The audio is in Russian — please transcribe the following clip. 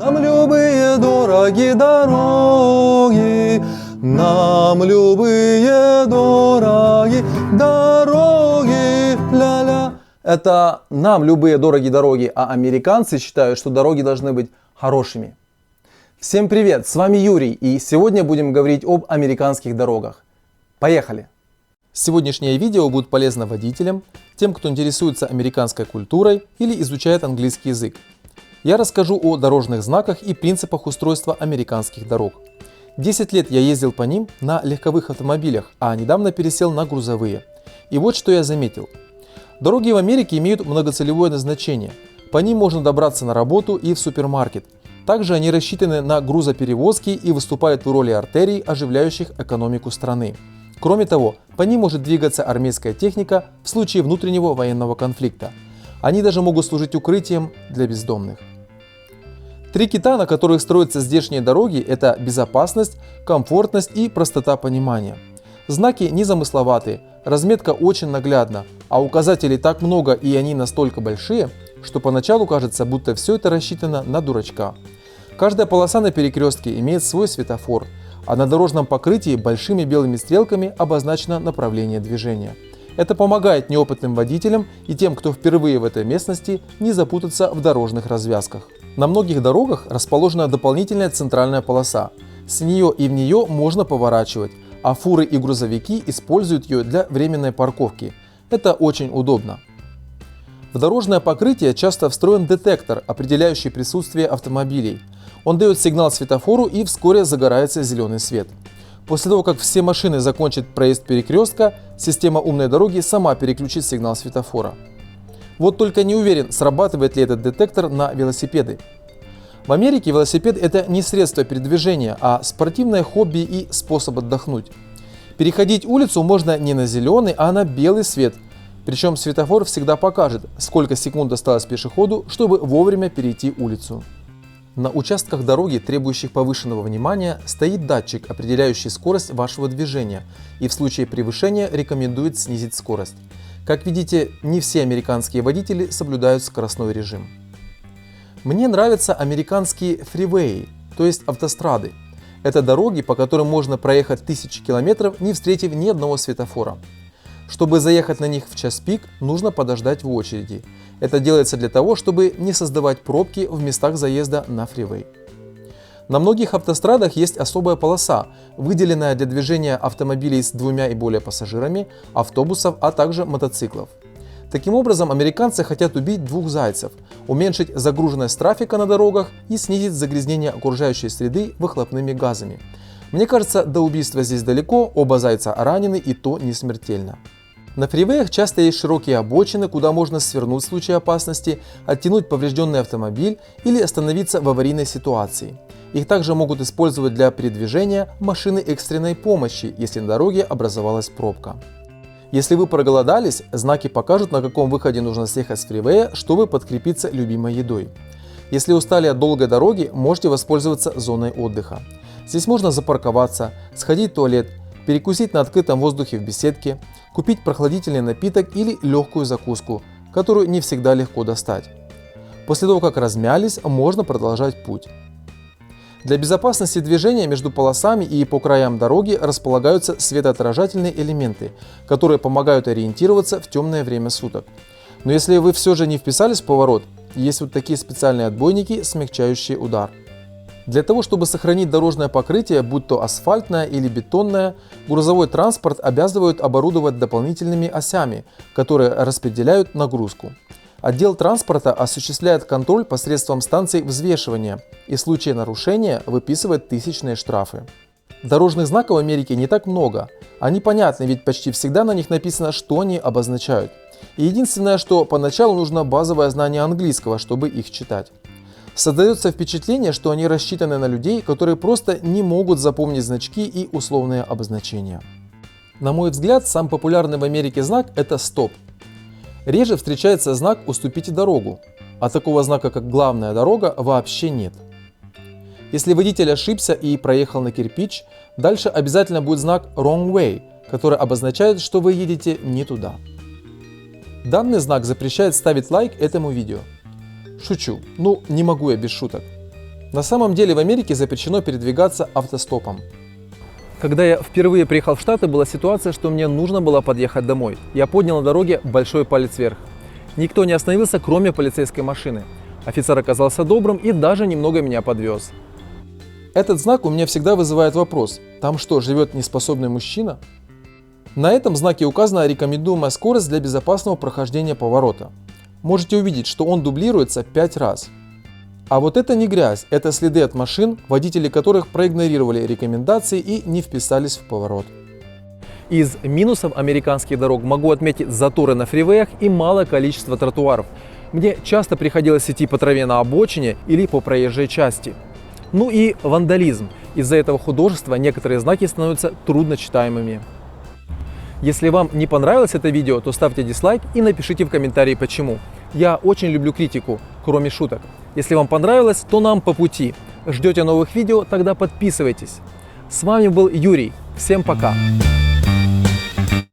Нам любые дороги дороги, нам любые дороги, дороги, ля-ля. Это нам любые дороги дороги, а американцы считают, что дороги должны быть хорошими. Всем привет, с вами Юрий, и сегодня будем говорить об американских дорогах. Поехали! Сегодняшнее видео будет полезно водителям, тем, кто интересуется американской культурой или изучает английский язык. Я расскажу о дорожных знаках и принципах устройства американских дорог. 10 лет я ездил по ним на легковых автомобилях, а недавно пересел на грузовые. И вот что я заметил. Дороги в Америке имеют многоцелевое назначение. По ним можно добраться на работу и в супермаркет. Также они рассчитаны на грузоперевозки и выступают в роли артерий, оживляющих экономику страны. Кроме того, по ним может двигаться армейская техника в случае внутреннего военного конфликта. Они даже могут служить укрытием для бездомных. Три кита, на которых строятся здешние дороги, это безопасность, комфортность и простота понимания. Знаки незамысловатые, разметка очень наглядна, а указателей так много и они настолько большие, что поначалу кажется, будто все это рассчитано на дурачка. Каждая полоса на перекрестке имеет свой светофор, а на дорожном покрытии большими белыми стрелками обозначено направление движения. Это помогает неопытным водителям и тем, кто впервые в этой местности, не запутаться в дорожных развязках. На многих дорогах расположена дополнительная центральная полоса. С нее и в нее можно поворачивать, а фуры и грузовики используют ее для временной парковки. Это очень удобно. В дорожное покрытие часто встроен детектор, определяющий присутствие автомобилей. Он дает сигнал светофору и вскоре загорается зеленый свет. После того, как все машины закончат проезд перекрестка, система умной дороги сама переключит сигнал светофора. Вот только не уверен, срабатывает ли этот детектор на велосипеды. В Америке велосипед – это не средство передвижения, а спортивное хобби и способ отдохнуть. Переходить улицу можно не на зеленый, а на белый свет. Причем светофор всегда покажет, сколько секунд осталось пешеходу, чтобы вовремя перейти улицу. На участках дороги, требующих повышенного внимания, стоит датчик, определяющий скорость вашего движения, и в случае превышения рекомендует снизить скорость. Как видите, не все американские водители соблюдают скоростной режим. Мне нравятся американские фривеи, то есть автострады. Это дороги, по которым можно проехать тысячи километров, не встретив ни одного светофора. Чтобы заехать на них в час пик, нужно подождать в очереди. Это делается для того, чтобы не создавать пробки в местах заезда на фривей. На многих автострадах есть особая полоса, выделенная для движения автомобилей с двумя и более пассажирами, автобусов, а также мотоциклов. Таким образом, американцы хотят убить двух зайцев – уменьшить загруженность трафика на дорогах и снизить загрязнение окружающей среды выхлопными газами. Мне кажется, до убийства здесь далеко, оба зайца ранены и то не смертельно. На фривеях часто есть широкие обочины, куда можно свернуть в случае опасности, оттянуть поврежденный автомобиль или остановиться в аварийной ситуации. Их также могут использовать для передвижения машины экстренной помощи, если на дороге образовалась пробка. Если вы проголодались, знаки покажут, на каком выходе нужно съехать с фривея, чтобы подкрепиться любимой едой. Если устали от долгой дороги, можете воспользоваться зоной отдыха. Здесь можно запарковаться, сходить в туалет, перекусить на открытом воздухе в беседке, купить прохладительный напиток или легкую закуску, которую не всегда легко достать. После того, как размялись, можно продолжать путь. Для безопасности движения между полосами и по краям дороги располагаются светоотражательные элементы, которые помогают ориентироваться в темное время суток. Но если вы все же не вписались в поворот, есть вот такие специальные отбойники, смягчающие удар. Для того, чтобы сохранить дорожное покрытие, будь то асфальтное или бетонное, грузовой транспорт обязывают оборудовать дополнительными осями, которые распределяют нагрузку. Отдел транспорта осуществляет контроль посредством станций взвешивания и в случае нарушения выписывает тысячные штрафы. Дорожных знаков в Америке не так много. Они понятны, ведь почти всегда на них написано, что они обозначают. И единственное, что поначалу нужно базовое знание английского, чтобы их читать. Создается впечатление, что они рассчитаны на людей, которые просто не могут запомнить значки и условные обозначения. На мой взгляд, самый популярный в Америке знак – это стоп. Реже встречается знак «Уступите дорогу», а такого знака, как «Главная дорога», вообще нет. Если водитель ошибся и проехал на кирпич, дальше обязательно будет знак «Wrong way», который обозначает, что вы едете не туда. Данный знак запрещает ставить лайк этому видео. Шучу, не могу я без шуток. На самом деле в Америке запрещено передвигаться автостопом. Когда я впервые приехал в Штаты, была ситуация, что мне нужно было подъехать домой. Я поднял на дороге большой палец вверх. Никто не остановился, кроме полицейской машины. Офицер оказался добрым и даже немного меня подвез. Этот знак у меня всегда вызывает вопрос: там что, живет неспособный мужчина? На этом знаке указана рекомендуемая скорость для безопасного прохождения поворота. Можете увидеть, что он дублируется 5 раз. А вот это не грязь, это следы от машин, водители которых проигнорировали рекомендации и не вписались в поворот. Из минусов американских дорог могу отметить заторы на фривеях и малое количество тротуаров. Мне часто приходилось идти по траве на обочине или по проезжей части. Ну и вандализм. Из-за этого художества некоторые знаки становятся трудночитаемыми. Если вам не понравилось это видео, то ставьте дизлайк и напишите в комментарии почему. Я очень люблю критику, кроме шуток. Если вам понравилось, то нам по пути. Ждете новых видео, тогда подписывайтесь. С вами был Юрий. Всем пока!